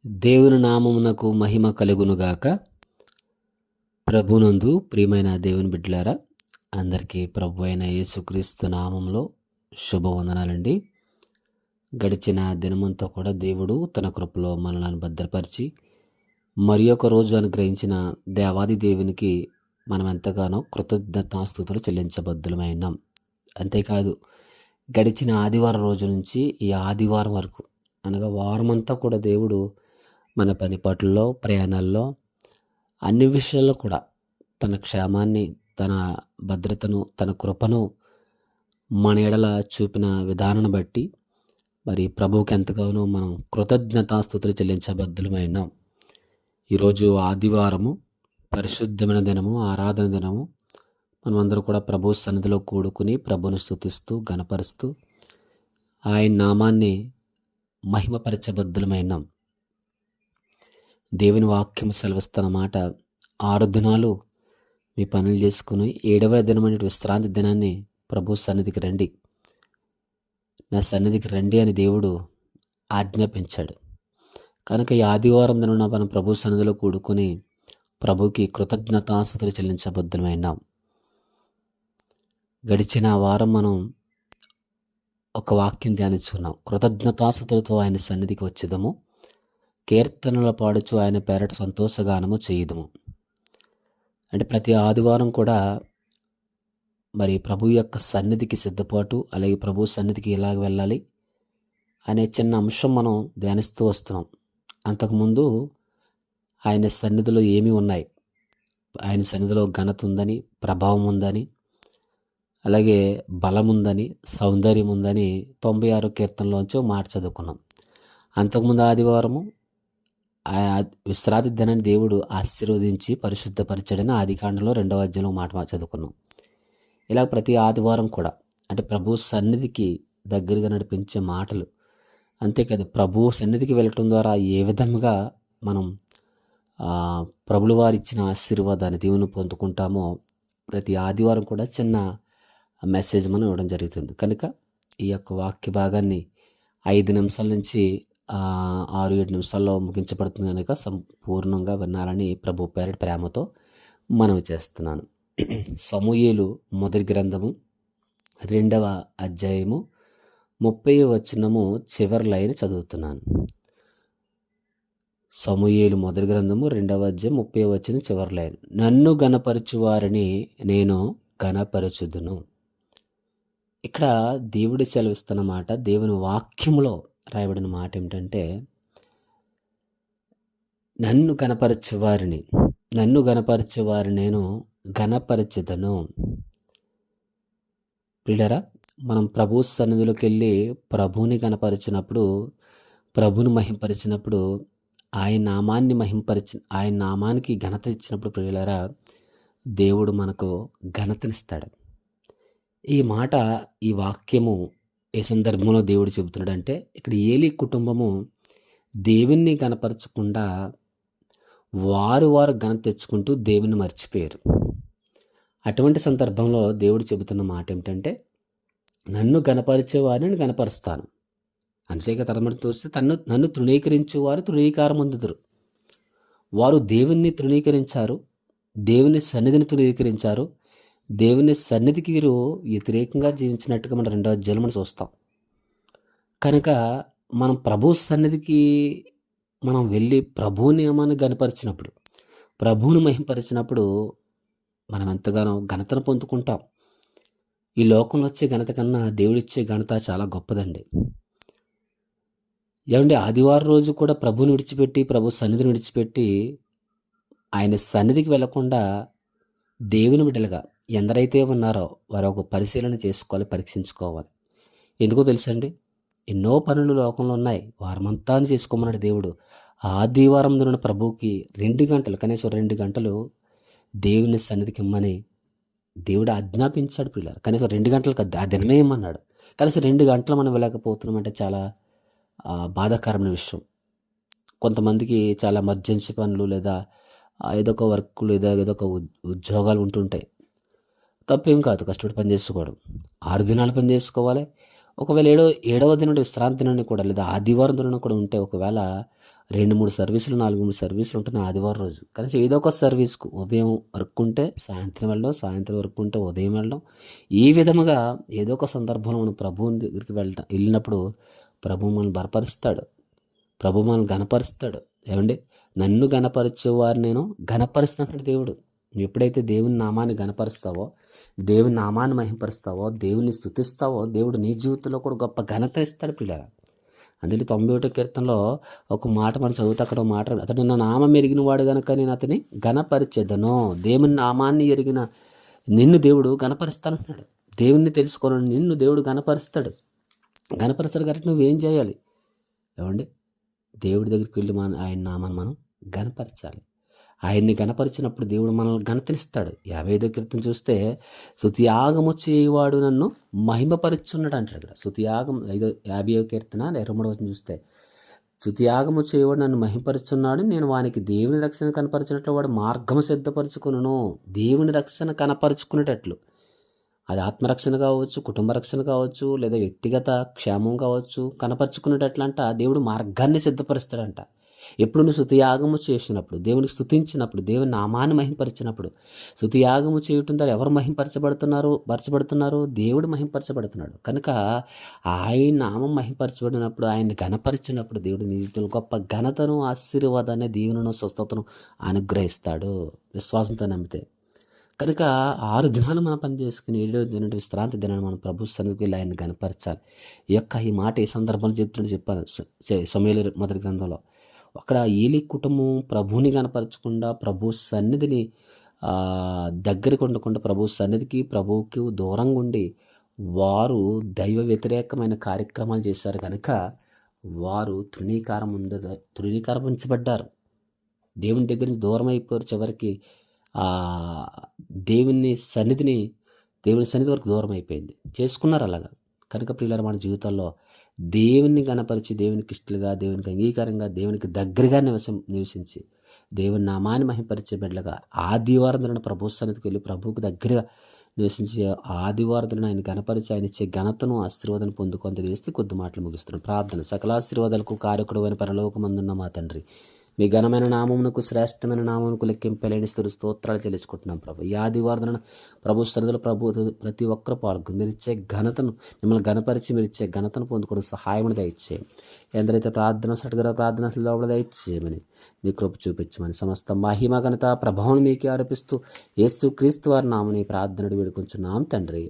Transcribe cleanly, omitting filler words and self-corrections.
దేవుని నామమునకు మహిమ కలుగునుగాక. ప్రభునందు ప్రియమైన దేవుని బిడ్డలారా, అందరికీ ప్రభు అయిన యేసుక్రీస్తు నామంలో శుభవందనాలండి. గడిచిన దినమంతా కూడా దేవుడు తన కృపలో మనల్ని భద్రపరిచి మరి ఒక రోజు అనుగ్రహించిన దేవాది దేవునికి మనం ఎంతగానో కృతజ్ఞతాస్తుతులు చెల్లించబద్దులమైనాం. అంతేకాదు, గడిచిన ఆదివారం రోజు నుంచి ఈ ఆదివారం వరకు అనగా వారమంతా కూడా దేవుడు మన పని పాటల్లో, ప్రయాణాల్లో, అన్ని విషయాల్లో కూడా తన క్షేమాన్ని, తన భద్రతను, తన కృపను మన ఎడల చూపిన విధానాన్ని బట్టి మరి ప్రభువుకి ఎంతగానో మనం కృతజ్ఞతాస్తుతులు చెల్లించబద్దులమైనాం. ఈరోజు ఆదివారము, పరిశుద్ధమైన దినము, ఆరాధన దినము. మనమందరూ కూడా ప్రభు సన్నిధిలో కూడుకుని ప్రభుని స్తుతిస్తూ, గణపరుస్తూ ఆయన నామాన్ని మహిమపరచబద్దులమైనాం. దేవుని వాక్యం సెలవిస్తున్న మాట, 6 దినాలు మీ పనులు చేసుకుని 7వ దినమైన విశ్రాంతి దినాన్ని ప్రభు సన్నిధికి రండి, నా సన్నిధికి రండి అని దేవుడు ఆజ్ఞాపించాడు. కనుక ఈ ఆదివారం దిన మనం ప్రభు సన్నిధిలో కూడుకుని ప్రభుకి కృతజ్ఞతాస్తుతులు చెల్లించబద్దులమైనాం. గడిచిన వారం మనం ఒక వాక్యం ధ్యానించుకున్నాం. కృతజ్ఞతాస్తుతులతో ఆయన సన్నిధికి వచ్చేదము, కీర్తనలు పాడుచు ఆయన పేరట సంతోషగానము చేయుదుము. అంటే ప్రతి ఆదివారం కూడా మరి ప్రభు యొక్క సన్నిధికి సిద్ధపాటు, అలాగే ప్రభు సన్నిధికి ఎలాగ వెళ్ళాలి అనే చిన్న అంశం మనం ధ్యానిస్తూ వస్తున్నాం. అంతకుముందు ఆయన సన్నిధిలో ఏమి ఉన్నాయి, ఆయన సన్నిధిలో ఘనత ఉందని, ప్రభావం ఉందని, అలాగే బలం ఉందని, సౌందర్యం ఉందని 96 కీర్తనలోంచి మాట చదువుకున్నాం. అంతకుముందు ఆదివారము విశ్రాంతి దినాన్ని దేవుడు ఆశీర్వదించి పరిశుద్ధపరిచాడని ఆదికాండంలో 2వ అధ్యాయంలో మాట చదువుకున్నాం. ఇలా ప్రతి ఆదివారం కూడా అంటే ప్రభు సన్నిధికి దగ్గరగా నడిపించే మాటలు, అంతేకాదు ప్రభు సన్నిధికి వెళ్ళటం ద్వారా ఏ విధంగా మనం ప్రభుల వారు ఇచ్చిన ఆశీర్వాదాన్ని దేవుని పొందుకుంటామో ప్రతి ఆదివారం కూడా చిన్న మెసేజ్ మనం ఇవ్వడం జరుగుతుంది. కనుక ఈ యొక్క వాక్య భాగాన్ని 5 నిమిషాల నుంచి 6-7 నిమిషాల్లో ముగించబడుతుంది కనుక సంపూర్ణంగా వినాలని ప్రభు పేరటి ప్రేమతో మనవి చేస్తున్నాను. సమూయేలు మొదటి గ్రంథము 2వ అధ్యాయము 30వ వచనము చివరి లైన్ చదువుతున్నాను. సమూయేలు మొదటి గ్రంథము 2వ అధ్యాయం 30వ వచనం చివరి లైన్, నన్ను గణపరచు వారిని నేను గణపరచుదును. ఇక్కడ దేవుడి సెలవిస్తున్న మాట, దేవుని వాక్యములో రాయబడిన మాట ఏమిటంటే, నన్ను గణపరచేవారిని నేను గణపరచెదను. ప్రియులారా, మనం ప్రభు సన్నిధిలోకి వెళ్ళి ప్రభువుని గణపరిచినప్పుడు, ప్రభుని మహింపరిచినప్పుడు, ఆయన నామానికి ఘనత ఇచ్చినప్పుడు ప్రియులారా, దేవుడు మనకు ఘనతనిస్తాడు. ఈ మాట, ఈ వాక్యము ఏ సందర్భంలో దేవుడు చెబుతున్నాడంటే, ఇక్కడ ఏలీ కుటుంబము దేవుణ్ణి గణపరచకుండా వారు ఘనత తెచ్చుకుంటూ దేవుని మర్చిపోయారు. అటువంటి సందర్భంలో దేవుడు చెబుతున్న మాట ఏమిటంటే, నన్ను గణపరిచే వారిని గణపరుస్తాను. అంతేగా తరమని చూస్తే నన్ను తృణీకరించేవారు తృణీకారం పొందుదురు. వారు దేవుణ్ణి తృణీకరించారు, దేవుని సన్నిధిని తృణీకరించారు, దేవుని సన్నిధికి వీరు వ్యతిరేకంగా జీవించినట్టుగా మనం 2వ అధ్యాయంలో మనం చూస్తాం. కనుక మనం ప్రభు సన్నిధికి మనం వెళ్ళి ప్రభు నియమాన్ని గణపరిచినప్పుడు, ప్రభువుని మహింపరిచినప్పుడు మనం ఎంతగానో ఘనతను పొందుకుంటాం. ఈ లోకంలో వచ్చే ఘనత కన్నా దేవుడిచ్చే ఘనత చాలా గొప్పదండి. ఏమంటే ఆదివారం రోజు కూడా ప్రభుని విడిచిపెట్టి, ప్రభు సన్నిధిని విడిచిపెట్టి ఆయన సన్నిధికి వెళ్లకుండా దేవుని బిడ్డలుగా ఎందరైతే ఉన్నారో వారు ఒక పరిశీలన చేసుకోవాలి, పరీక్షించుకోవాలి. ఎందుకో తెలుసండి, ఎన్నో పనులు లోకంలో ఉన్నాయి, వారమంతా చేసుకోమన్నాడు దేవుడు. ఆదివారం దిన ప్రభువుకి 2 గంటలు, కనీసం 2 గంటలు దేవుని సన్నిధికి ఇమ్మని దేవుడు ఆజ్ఞాపించాడు. పిల్లలు కనీసం 2 గంటలు కాదు, ఆ దినమే ఇమ్మన్నాడు. కనీసం 2 గంటలు మనం వెళ్ళకపోతున్నామంటే చాలా బాధాకరమైన విషయం. కొంతమందికి చాలా ఎమర్జెన్సీ పనులు, లేదా ఏదో ఒక వర్క్, లేదా ఏదో ఒక ఉద్యోగాలు ఉంటుంటాయి. తప్పేం కాదు, కష్టపడి పని చేసుకోవడం. 6 దినాలు పని చేసుకోవాలి, ఒకవేళ ఏడవ దినం విశ్రాంతి దినాన్ని కూడా లేదా ఆదివారం దినం కూడా ఉంటే ఒకవేళ 2-3 సర్వీసులు 4-3 సర్వీసులు ఉంటున్నాయి ఆదివారం రోజు. కనీసం ఏదో ఒక సర్వీస్‌కు ఉదయం వర్క్ ఉంటే సాయంత్రం వెళ్ళడం, సాయంత్రం వర్క్ ఉంటే ఉదయం వెళ్ళడం. ఈ విధముగా ఏదో ఒక సందర్భంలో మనం ప్రభువుని దగ్గరికి వెళ్ళినప్పుడు ప్రభువు మనల్ని బలపరుస్తాడు. ప్రభువు మనల్ని ఘనపరుస్తాడు. ఏవండి, నన్ను ఘనపరిచేవారు నేను ఘనపరుస్తానంటాడు దేవుడు. నువ్వు ఎప్పుడైతే దేవుని నామాన్ని ఘనపరుస్తావో, దేవుని నామాన్ని మహింపరుస్తావో, దేవుని స్తుతిస్తావో, దేవుడు నీ జీవితంలో కూడా గొప్ప ఘనత ఇస్తాడు పిల్లరా. అందుకే 91 కీర్తనలో ఒక మాట మనం చదువుతా, అక్కడ మాట, అతడు నా నామం ఎరిగిన వాడు గనుక నేను అతని ఘనపరిచెదను. దేవుని నామాన్ని ఎరిగిన నిన్ను దేవుడు ఘనపరుస్తానంటున్నాడు. దేవుణ్ణి తెలుసుకోవాలని నిన్ను దేవుడు ఘనపరుస్తాడు. ఘనపరుస్తాడు కాబట్టి నువ్వేం చేయాలి? ఏమండి, దేవుడి దగ్గరికి వెళ్ళి ఆయన నామాన్ని మనం ఘనపరచాలి. ఆయన్ని ఘనపరిచినప్పుడు దేవుడు మనల్ని ఘనతనిస్తాడు. 55వ కీర్తన చూస్తే స్తుతియాగము చేయవాడు నన్ను మహిమపరుచున్నాడు అంటాడు అక్కడ. స్తుతియాగం 50వ కీర్తన 23వ వచనం చూస్తే స్తుతియాగము చేయవాడు నన్ను మహిమపరుచున్నాడు, నేను వానికి దేవుని రక్షణ కనపరిచినట్లు వాడు మార్గము సిద్ధపరచుకును. దేవుని రక్షణ కనపరుచుకునేటట్లు, అది ఆత్మరక్షణ కావచ్చు, కుటుంబ రక్షణ కావచ్చు, లేదా వ్యక్తిగత క్షేమం కావచ్చు, కనపరుచుకునేటట్లంట దేవుడు మార్గాన్ని సిద్ధపరుస్తాడంట. ఎప్పుడు నువ్వు స్తుతియాగము చేసినప్పుడు, దేవునికి స్తుతించినప్పుడు, దేవుని నామాన్ని మహింపరిచినప్పుడు, స్తుతియాగము చేయటం ద్వారా ఎవరు పరచబడుతున్నారు? దేవుడు మహింపరచబడుతున్నాడు. కనుక ఆయన నామం మహింపరచబడినప్పుడు, ఆయన్ని ఘనపరిచినప్పుడు దేవుడు నీ జీవితంలో గొప్ప ఘనతను, ఆశీర్వాదాన్ని, దీవెనను, స్వస్థతను అనుగ్రహిస్తాడు విశ్వాసంతో నమ్మితే. కనుక 6 దినాలు మనం పని చేసుకుని 7వ దినం విశ్రాంతి దినాన్ని మనం ప్రభు సన్నిధికి వెళ్ళి ఆయన్ని కనపరచాలి. ఈ మాట ఏ సందర్భంలో చెప్పాను సమూయేలు మొదటి గ్రంథంలో. అక్కడ ఏలీ కుటుంబం ప్రభువుని కనపరచకుండా, ప్రభు సన్నిధిని దగ్గరికి ఉండకుండా, ప్రభు సన్నిధికి ప్రభువుకి దూరంగా ఉండి వారు దైవ వ్యతిరేకమైన కార్యక్రమాలు చేశారు కనుక వారు తృణీకరించబడ్డారు. దేవుని దగ్గర నుంచి దూరం అయిపోయారు. చివరికి దేవుని సన్నిధి వరకు దూరం అయిపోయింది, చేసుకున్నారు అలాగా. కనుక ప్రియులారా, మన జీవితాల్లో దేవుని గణపరిచి, దేవునికి ఇష్టలుగా, దేవునికి అంగీకారంగా, దేవునికి దగ్గరగా నివసించి దేవుని నామాన్ని మహింపరిచే బిడ్డలుగా ఆదివారం దిన ప్రభు సన్నిధికి వెళ్ళి ప్రభువుకు దగ్గరగా నివసించి ఆదివారం దిన ఆయన గణపరిచి ఆయన ఇచ్చే ఘనతను, ఆశీర్వాదం పొందుకొని తెలియస్తే కొద్ది మాటలు ముగిస్తున్నాం. ప్రార్థన. సకల ఆశీర్వాదాలకు కారకుడు అయిన పరలోకమందున్న మా తండ్రి, మీ ఘనమైన నామమునకు, శ్రేష్టమైన నామమునకు లెక్కింపలేని స్తోత్రాలు చెల్లించుకుంటున్నాం ప్రభు. ఈ ఆదివారం ప్రభు సన్నిధిలో ప్రతి ఒక్కరు పాల్గొని మీరు ఇచ్చే ఘనతను, మిమ్మల్ని ఘనపరిచి మీరు ఇచ్చే ఘనతను పొందుకుని సహాయమును దయచేయండి. ఎందరైతే ప్రార్థన లోపల దయచేయమని మీ కృప చూపించమని సమస్త మహిమ ఘనత ప్రభావం మీకే ఆరోపిస్తూ యేసు క్రీస్తు వారి నామని ప్రార్థనడు వేడుకొంచున్నాం తండ్రి.